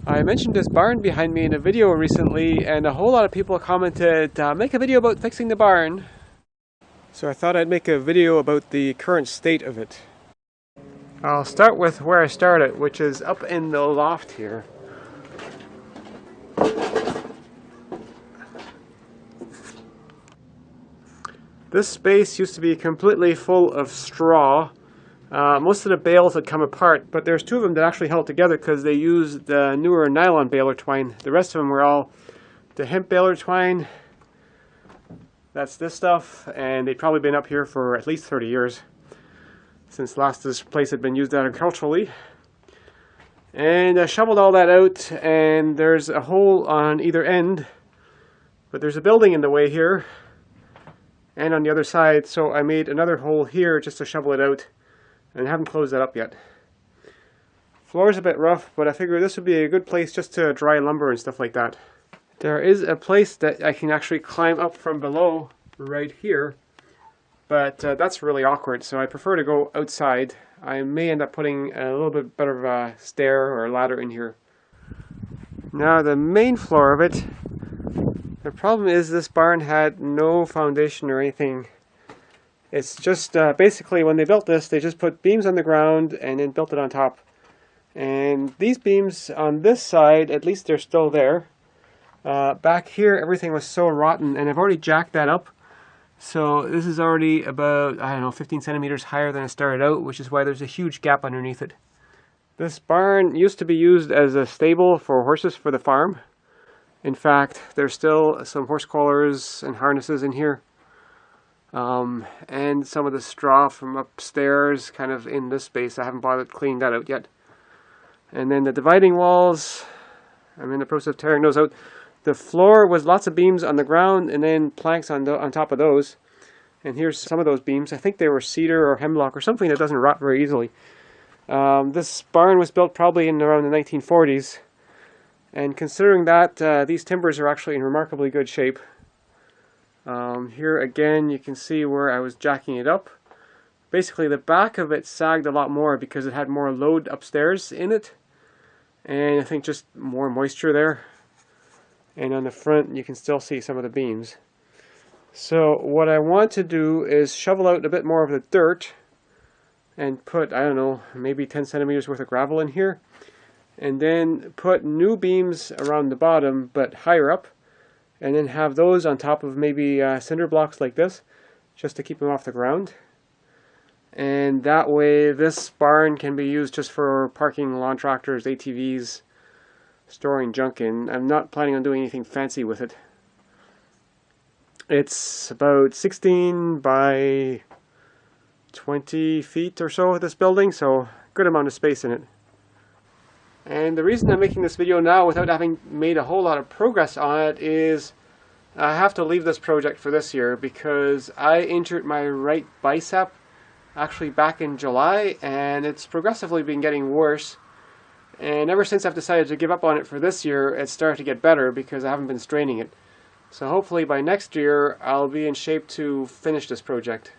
I mentioned this barn behind me in a video recently, and a whole lot of people commented, make a video about fixing the barn. So I thought I'd make a video about the current state of it. I'll start with where I started, which is up in the loft here. This space used to be completely full of straw. Most of the bales had come apart, but there's two of them that actually held together because they used the newer nylon baler twine. The rest of them were all the hemp baler twine. That's this stuff, and they'd probably been up here for at least 30 years since last this place had been used agriculturally. And I shoveled all that out, and there's a hole on either end, but there's a building in the way here and on the other side, so I made another hole here just to shovel it out, and I haven't closed that up yet. Floor's a bit rough, but I figured this would be a good place just to dry lumber and stuff like that. There is a place that I can actually climb up from below right here, but that's really awkward, so I prefer to go outside. I may end up putting a little bit better of a stair or a ladder in here. Now the main floor of it, the problem is this barn had no foundation or anything. It's just basically when they built this, they just put beams on the ground and then built it on top. And these beams on this side, at least they're still there. Back here, everything was so rotten, and I've already jacked that up. So this is already about, I don't know, 15 centimeters higher than I started out, which is why there's a huge gap underneath it. This barn used to be used as a stable for horses for the farm. In fact, there's still some horse collars and harnesses in here. And some of the straw from upstairs kind of in this space. I haven't bothered cleaning that out yet. And then the dividing walls, I'm in the process of tearing those out. The floor was lots of beams on the ground and then planks on top of those. And here's some of those beams. I think they were cedar or hemlock or something that doesn't rot very easily. This barn was built probably in around the 1940s. And considering that, these timbers are actually in remarkably good shape. Here again, you can see where I was jacking it up. Basically, the back of it sagged a lot more because it had more load upstairs in it. And I think just more moisture there. And on the front, you can still see some of the beams. So what I want to do is shovel out a bit more of the dirt and put, I don't know, maybe 10 centimeters worth of gravel in here. And then put new beams around the bottom, but higher up, and then have those on top of maybe cinder blocks like this, just to keep them off the ground. And that way this barn can be used just for parking lawn tractors, ATVs, storing junk in. I'm not planning on doing anything fancy with it. It's about 16 by 20 feet or so, this building, so good amount of space in it. And the reason I'm making this video now without having made a whole lot of progress on it is I have to leave this project for this year because I injured my right bicep actually back in July, and it's progressively been getting worse. And ever since I've decided to give up on it for this year, it's started to get better because I haven't been straining it. So hopefully by next year I'll be in shape to finish this project.